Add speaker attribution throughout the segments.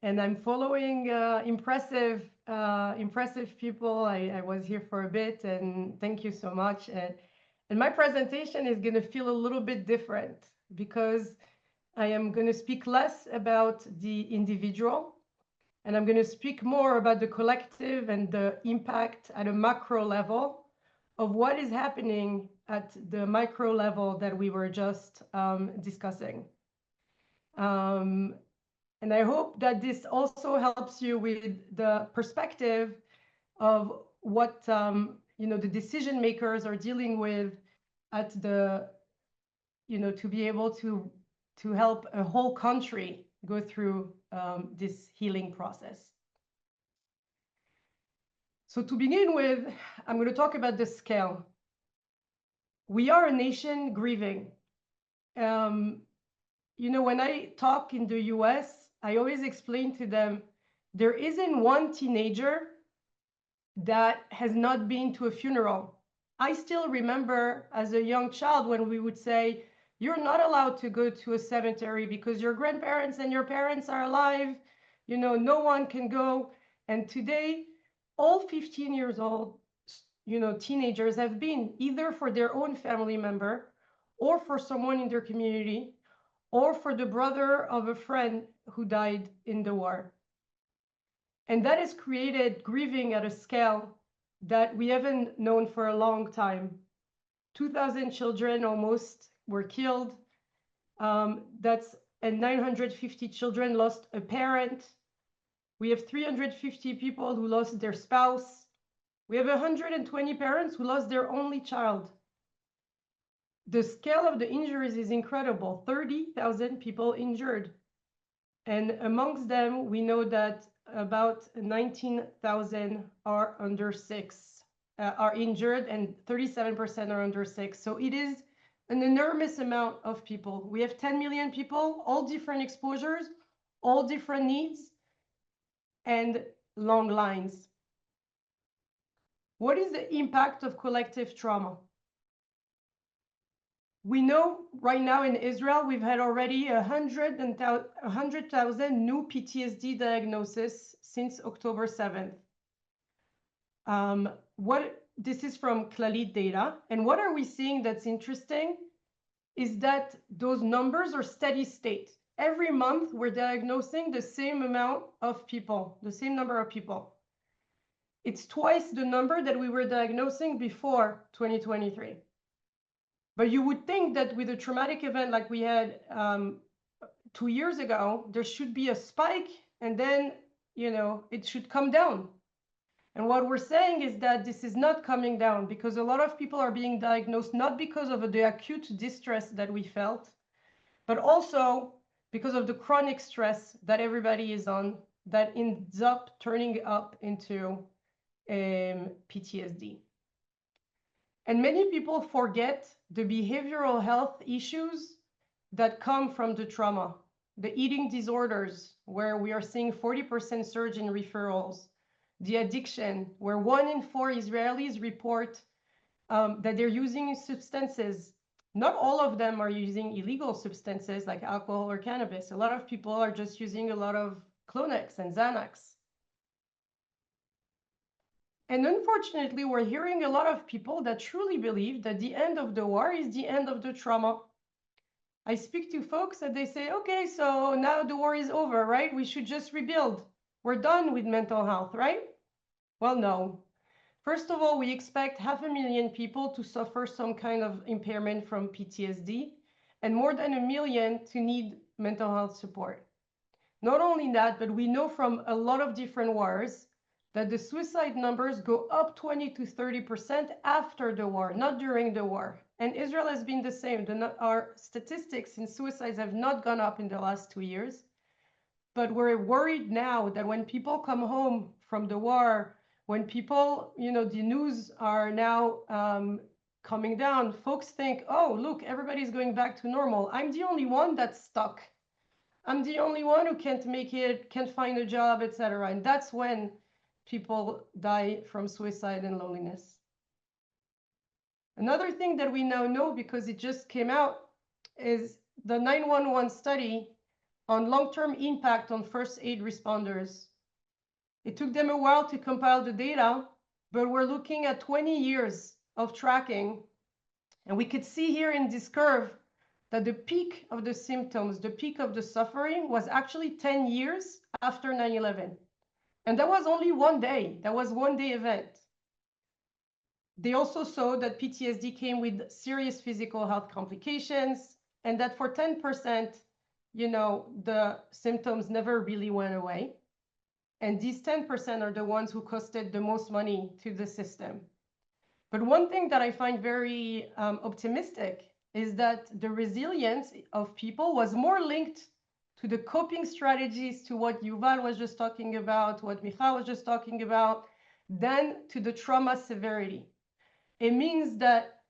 Speaker 1: and I'm following impressive people. I was here for a bit, and thank you so much. And my presentation is going to feel a little bit different because I am going to speak less about the individual, and I'm going to speak more about the collective and the impact at a macro level of what is happening at the micro level that we were just discussing. And I hope that this also helps you with the perspective of what the decision makers are dealing with at the, to be able to help a whole country go through this healing process. So to begin with, I'm going to talk about the scale. We are a nation grieving. When I talk in the US, I always explain to them, there isn't one teenager that has not been to a funeral. I still remember as a young child when we would say, you're not allowed to go to a cemetery because your grandparents and your parents are alive. No one can go. And today, all 15 years old, teenagers have been either for their own family member or for someone in their community or for the brother of a friend who died in the war. And that has created grieving at a scale that we haven't known for a long time. 2,000 children almost were killed. And 950 children lost a parent. We have 350 people who lost their spouse. We have 120 parents who lost their only child. The scale of the injuries is incredible. 30,000 people injured. And amongst them, we know that about 19,000 are under 6, are injured, and 37% are under 6. So it is an enormous amount of people. We have 10 million people, all different exposures, all different needs, and long lines. What is the impact of collective trauma? We know right now in Israel, we've had already 100,000 new PTSD diagnoses since October 7th. This is from Kehileti data. And what are we seeing that's interesting is that those numbers are steady state. Every month, we're diagnosing the same amount of people, the same number of people. It's twice the number that we were diagnosing before 2023. But you would think that with a traumatic event like we had 2 years ago, there should be a spike and then, it should come down. And what we're saying is that this is not coming down because a lot of people are being diagnosed not because of the acute distress that we felt, but also because of the chronic stress that everybody is on that ends up turning up into PTSD. And many people forget the behavioral health issues that come from the trauma, the eating disorders, where we are seeing 40% surge in referrals, the addiction, where 1 in 4 Israelis report that they're using substances. Not all of them are using illegal substances like alcohol or cannabis. A lot of people are just using a lot of Clonex and Xanax. And unfortunately, we're hearing a lot of people that truly believe that the end of the war is the end of the trauma. I speak to folks and they say, okay, so now the war is over, right? We should just rebuild. We're done with mental health, right? Well, no. First of all, we expect 500,000 people to suffer some kind of impairment from PTSD and more than 1 million to need mental health support. Not only that, but we know from a lot of different wars that the suicide numbers go up 20 to 30% after the war, not during the war. And Israel has been the same. Our statistics in suicides have not gone up in the last 2 years. But we're worried now that when people come home from the war, when people, the news are now coming down, folks think, oh, look, everybody's going back to normal. I'm the only one that's stuck. I'm the only one who can't make it, can't find a job, etc. And that's when people die from suicide and loneliness. Another thing that we now know, because it just came out, is the 911 study on long-term impact on first aid responders. It took them a while to compile the data, but we're looking at 20 years of tracking. And we could see here in this curve that the peak of the symptoms, the peak of the suffering was actually 10 years after 9/11. And that was only one day. That was one day event. They also saw that PTSD came with serious physical health complications, and that for 10%, the symptoms never really went away. And these 10% are the ones who costed the most money to the system. But one thing that I find very optimistic is that the resilience of people was more linked to the coping strategies, to what Yuval was just talking about, what Michal was just talking about, than to the trauma severity. It means that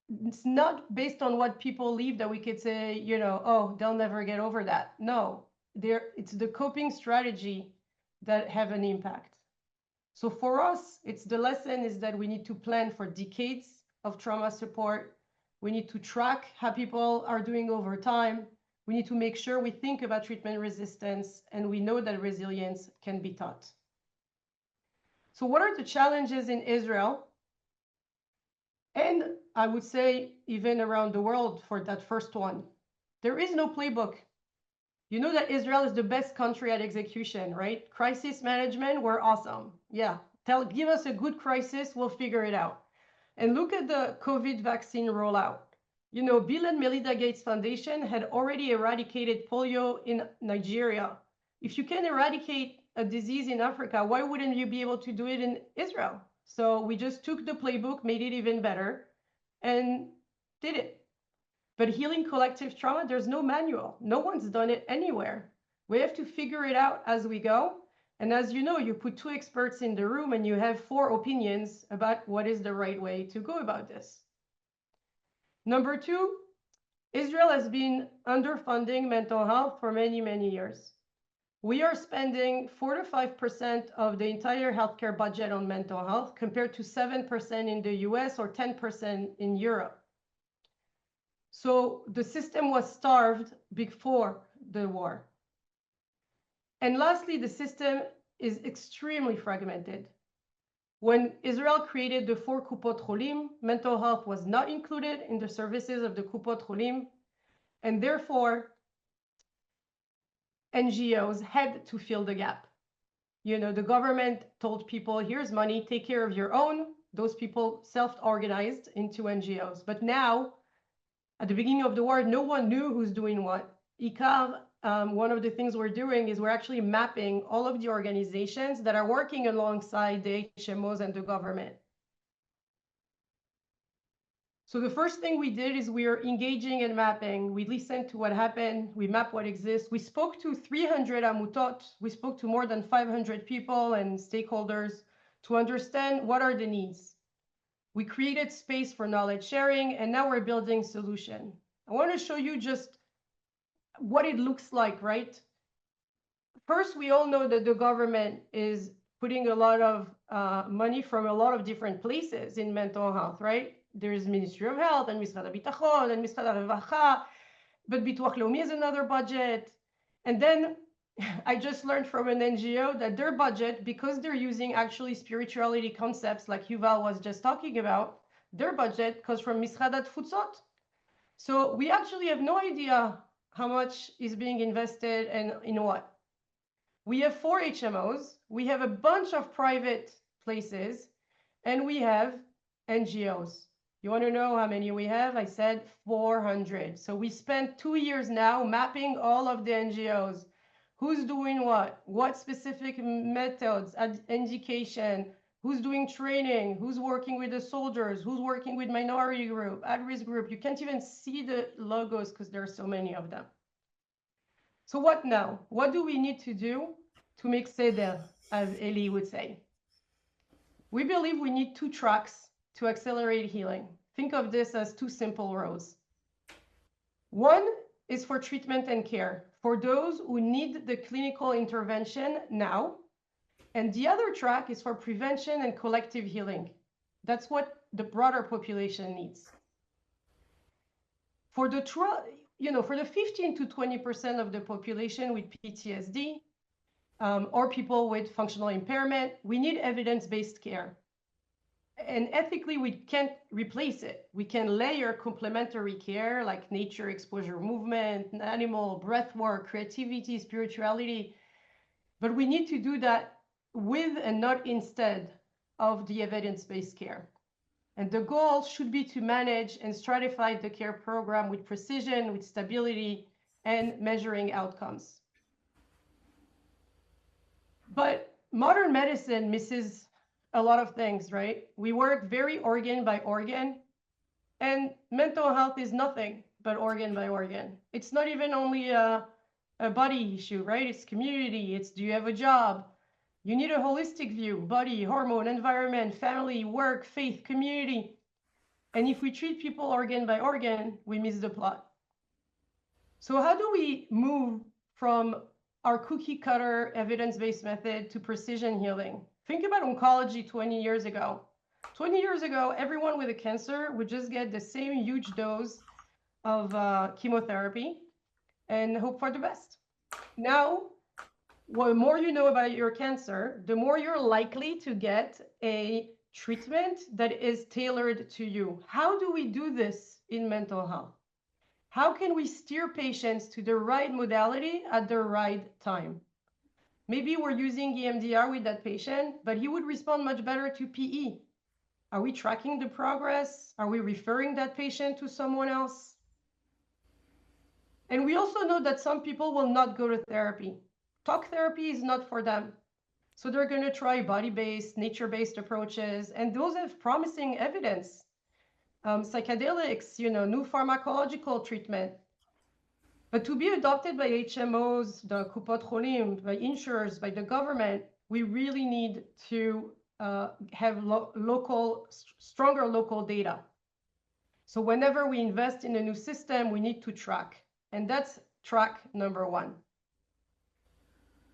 Speaker 1: it's not based on what people leave that we could say, oh, they'll never get over that. No, it's the coping strategy that have an impact. So for us, the lesson is that we need to plan for decades of trauma support. We need to track how people are doing over time. We need to make sure we think about treatment resistance, and we know that resilience can be taught. So what are the challenges in Israel? And I would say even around the world for that first one. There is no playbook. You know that Israel is the best country at execution, right? Crisis management, we're awesome. Yeah, give us a good crisis, we'll figure it out. And look at the COVID vaccine rollout. Bill and Melinda Gates Foundation had already eradicated polio in Nigeria. If you can eradicate a disease in Africa, why wouldn't you be able to do it in Israel? So we just took the playbook, made it even better, and did it. But healing collective trauma, there's no manual. No one's done it anywhere. We have to figure it out as we go. And as you know, you put two experts in the room and you have 4 opinions about what is the right way to go about this. Number 2, Israel has been underfunding mental health for many, many years. We are spending 4 to 5% of the entire healthcare budget on mental health, compared to 7% in the US or 10% in Europe. So the system was starved before the war. And lastly, the system is extremely fragmented. When Israel created the 4 kupot cholim, mental health was not included in the services of the kupot cholim, and therefore NGOs had to fill the gap. The government told people, here's money, take care of your own. Those people self-organized into NGOs. But now, at the beginning of the war, no one knew who's doing what. One of the things we're doing is we're actually mapping all of the organizations that are working alongside the HMOs and the government. So the first thing we did is we are engaging and mapping. We listened to what happened. We map what exists. We spoke to 300 amutot. We spoke to more than 500 people and stakeholders to understand what are the needs. We created space for knowledge sharing, and now we're building solution. I want to show you just what it looks like, right? First, we all know that the government is putting a lot of money from a lot of different places in mental health, right? There is Ministry of Health and Misrad HaBitachon and Misrad HaRevacha, but Bituach Leumi is another budget. And then I just learned from an NGO that their budget, because they're using actually spirituality concepts like Yuval was just talking about, their budget comes from Misrad HaTfutzot. So we actually have no idea how much is being invested and in what. We have 4 HMOs, we have a bunch of private places, and we have NGOs. You want to know how many we have? I said 400. So we spent 2 years now mapping all of the NGOs. Who's doing what specific methods, education, who's doing training, who's working with the soldiers, who's working with minority group, at-risk group. You can't even see the logos because there are so many of them. So what now? What do we need to do to make seder, as Eli would say? We believe we need 2 tracks to accelerate healing. Think of this as 2 simple rows. One is for treatment and care, for those who need the clinical intervention now. And the other track is for prevention and collective healing. That's what the broader population needs. For the for the 15 to 20% of the population with PTSD or people with functional impairment, we need evidence-based care. And ethically, we can't replace it. We can layer complementary care like nature, exposure, movement, animal, breath work, creativity, spirituality. But we need to do that with and not instead of the evidence-based care. And the goal should be to manage and stratify the care program with precision, with stability, and measuring outcomes. But modern medicine misses a lot of things, right? We work very organ by organ, and mental health is nothing but organ by organ. It's not even only a body issue, right? It's community, it's do you have a job? You need a holistic view, body, hormone, environment, family, work, faith, community. And if we treat people organ by organ, we miss the plot. So how do we move from our cookie cutter evidence-based method to precision healing? Think about oncology 20 years ago. 20 years ago, everyone with a cancer would just get the same huge dose of chemotherapy and hope for the best. Now, the more you know about your cancer, the more you're likely to get a treatment that is tailored to you. How do we do this in mental health? How can we steer patients to the right modality at the right time? Maybe we're using EMDR with that patient, but he would respond much better to PE. Are we tracking the progress? Are we referring that patient to someone else? And we also know that some people will not go to therapy. Talk therapy is not for them. So they're going to try body-based, nature-based approaches, and those have promising evidence. Psychedelics, new pharmacological treatment. But to be adopted by HMOs, the Kupot Cholim, by insurers, by the government, we really need to have stronger local data. So whenever we invest in a new system, we need to track. And that's track number one.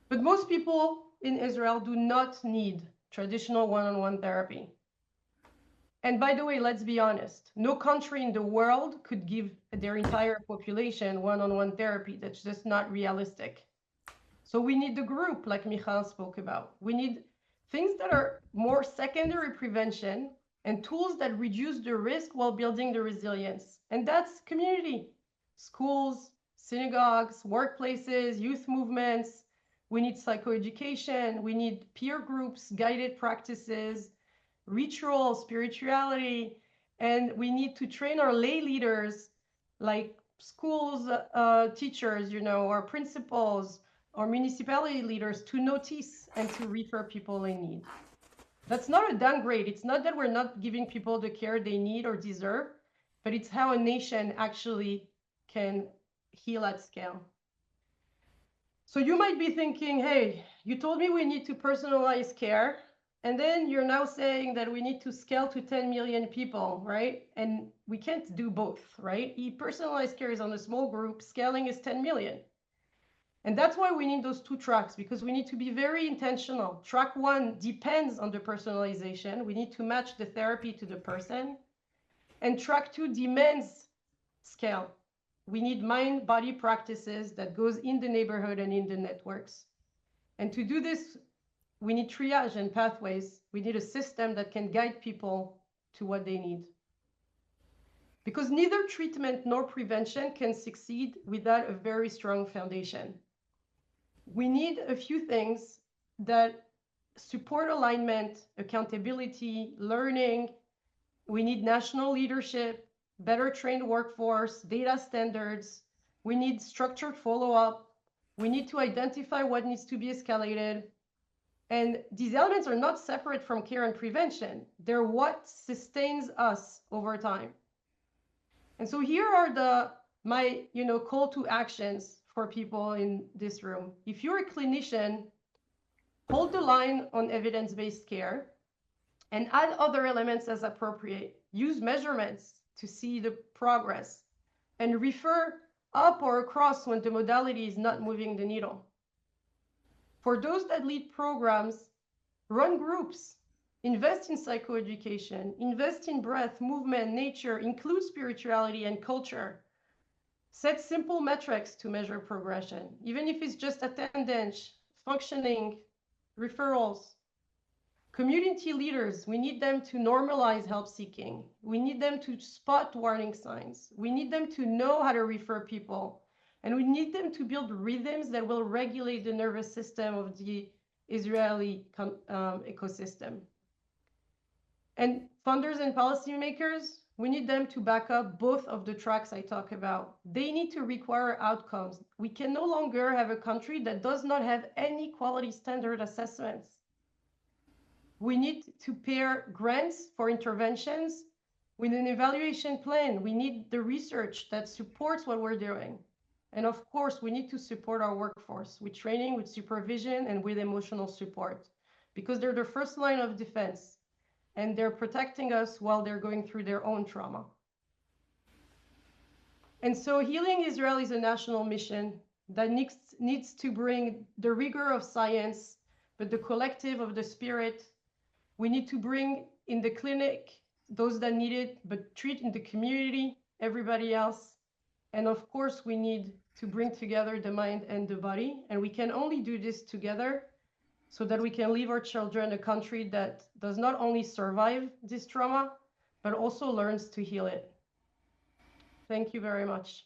Speaker 1: But most people in Israel do not need traditional one-on-one therapy. And by the way, let's be honest, no country in the world could give their entire population one-on-one therapy. That's just not realistic. So we need the group like Michal spoke about. We need things that are more secondary prevention and tools that reduce the risk while building the resilience. And that's community, schools, synagogues, workplaces, youth movements. We need psychoeducation. We need peer groups, guided practices, ritual, spirituality, and we need to train our lay leaders like schools, teachers, or principals or municipality leaders to notice and to refer people in need. That's not a downgrade. It's not that we're not giving people the care they need or deserve, but it's how a nation actually can heal at scale. So you might be thinking, hey, you told me we need to personalize care. And then you're now saying that we need to scale to 10 million people, right? And we can't do both, right? Personalized care is on a small group, scaling is 10 million. And that's why we need those two tracks, because we need to be very intentional. Track one depends on the personalization. We need to match the therapy to the person. And track two demands scale. We need mind-body practices that goes in the neighborhood and in the networks. And to do this, we need triage and pathways. We need a system that can guide people to what they need. Because neither treatment nor prevention can succeed without a very strong foundation. We need a few things that support alignment, accountability, learning. We need national leadership, better trained workforce, data standards. We need structured follow-up. We need to identify what needs to be escalated. And these elements are not separate from care and prevention. They're what sustains us over time. And so here are my call to actions for people in this room. If you're a clinician, hold the line on evidence-based care and add other elements as appropriate. Use measurements to see the progress and refer up or across when the modality is not moving the needle. For those that lead programs, run groups, invest in psychoeducation, invest in breath, movement, nature, include spirituality and culture. Set simple metrics to measure progression, even if it's just attendance, functioning, referrals. Community leaders, we need them to normalize help seeking. We need them to spot warning signs. We need them to know how to refer people. And we need them to build rhythms that will regulate the nervous system of the Israeli ecosystem. And funders and policymakers, we need them to back up both of the tracks I talk about. They need to require outcomes. We can no longer have a country that does not have any quality standard assessments. We need to pair grants for interventions with an evaluation plan. We need the research that supports what we're doing. And of course, we need to support our workforce with training, with supervision, and with emotional support, because they're the first line of defense, and they're protecting us while they're going through their own trauma. And so healing Israel is a national mission that needs to bring the rigor of science, but the collective of the spirit. We need to bring in the clinic those that need it, but treat in the community everybody else. And of course, we need to bring together the mind and the body. And we can only do this together so that we can leave our children a country that does not only survive this trauma, but also learns to heal it. Thank you very much.